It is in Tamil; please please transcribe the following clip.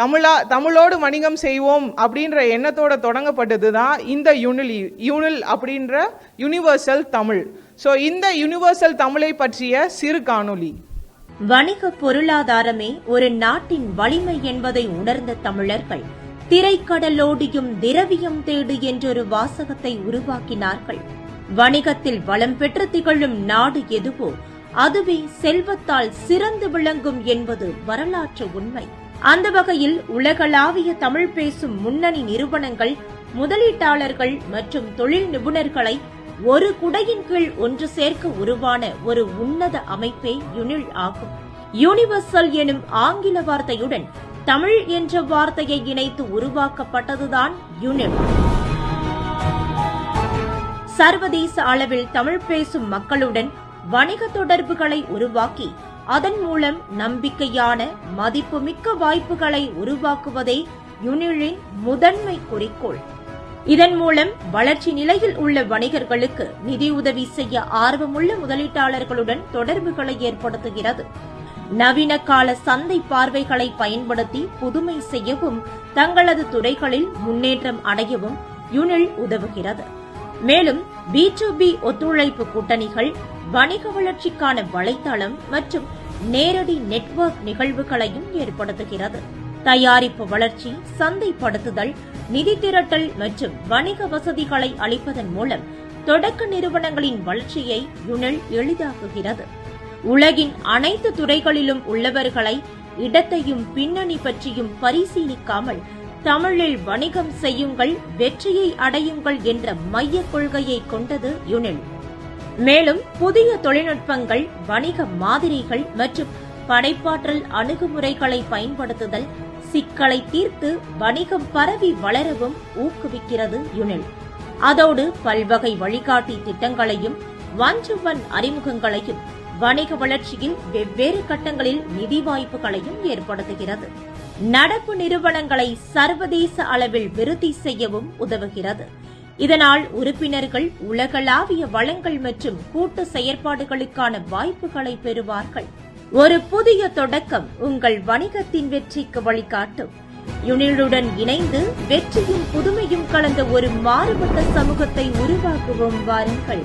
தமிழோடு வணிகம் செய்வோம் அப்படின்ற எண்ணத்தோட தொடங்கப்பட்டது தான் இந்த யூனில் அப்படின்ற யூனிவர்சல் தமிழ். ஸோ இந்த யூனிவர்சல் தமிழை பற்றிய சிறு காணொளி. வணிக பொருளாதாரமே ஒரு நாட்டின் வலிமை என்பதை உணர்ந்த தமிழர்கள் திரைக்கடலோடியும் திரவியம் தேடு என்றொரு வாசகத்தை உருவாக்கினார்கள். வணிகத்தில் வளம் பெற்று திகழும் நாடு எதுவோ அதுவே செல்வத்தால் சிறந்து விளங்கும் என்பது வரலாற்று உண்மை. அந்த வகையில் உலகளாவிய தமிழ் பேசும் முன்னணி நிறுவனங்கள், முதலீட்டாளர்கள் மற்றும் தொழில் நிபுணர்களை ஒரு குடையின் கீழ் ஒன்று சேர்க்க உருவான ஒரு உன்னத அமைப்பே யூனில் ஆகும். யூனிவர்சல் எனும் ஆங்கில வார்த்தையுடன் தமிழ் என்ற வார்த்தையை இணைத்து உருவாக்கப்பட்டதுதான் யூனில். சர்வதேச அளவில் தமிழ் பேசும் மக்களுடன் வணிக தொடர்புகளை உருவாக்கி அதன் மூலம் நம்பிக்கையான மதிப்புமிக்க வாய்ப்புகளை உருவாக்குவதே யூனிலின் முதன்மை குறிக்கோள். இதன் மூலம் வளர்ச்சி நிலையில் உள்ள வணிகர்களுக்கு நிதியுதவி செய்ய ஆர்வமுள்ள முதலீட்டாளர்களுடன் தொடர்புகளை ஏற்படுத்துகிறது. நவீன கால சந்தை பார்வைகளை பயன்படுத்தி புதுமை செய்யவும் தங்களது துறைகளில் முன்னேற்றம் அடையவும் யூனில் உதவுகிறது. மேலும் B2B ஒத்துழைப்பு கூட்டணிகள், வணிக வளர்ச்சிக்கான வலைத்தளம் மற்றும் நேரடி நெட்வொர்க் நிகழ்வுகளையும் ஏற்படுத்துகிறது. தயாரிப்பு வளர்ச்சி, சந்தைப்படுத்துதல், நிதி திரட்டல் மற்றும் வணிக வசதிகளை அளிப்பதன் மூலம் தொடக்க நிறுவனங்களின் வளர்ச்சியை யூனில் எளிதாக்குகிறது. உலகின் அனைத்து துறைகளிலும் உள்ளவர்களை இடத்தையும் பின்னணி பற்றியும் பரிசீலிக்காமல் தமிழில் வணிகம் செய்யுங்கள், வெற்றியை அடையுங்கள் என்ற மைய கொள்கையை கொண்டது யூனில். மேலும் புதிய தொழில்நுட்பங்கள், வணிக மாதிரிகள் மற்றும் படைப்பாற்றல் அணுகுமுறைகளை பயன்படுத்துதல் சிக்கலை தீர்த்து வணிகம் பரவி வளரவும் ஊக்குவிக்கிறது யூனில். அதோடு பல்வகை வழிகாட்டி திட்டங்களையும் ஒன்-டு-ஒன் அறிமுகங்களையும் வணிக வளர்ச்சியில் வெவ்வேறு கட்டங்களில் நிதி வாய்ப்புகளையும் ஏற்படுத்துகிறது. நடப்பு நிறுவனங்களை சர்வதேச அளவில் விருத்தி செய்யவும் உதவுகிறது. இதனால் உறுப்பினர்கள் உலகளாவிய வளங்கள் மற்றும் கூட்டு செயற்பாடுகளுக்கான வாய்ப்புகளை பெறுவார்கள். ஒரு புதிய தொடக்கம் உங்கள் வணிகத்தின் வெற்றிக்கு வழிகாட்டும். யூனிலுடன் இணைந்து வெற்றியும் புதுமையும் கலந்த ஒரு மாறுபட்ட சமூகத்தை உருவாக்குவோம் வாருங்கள்.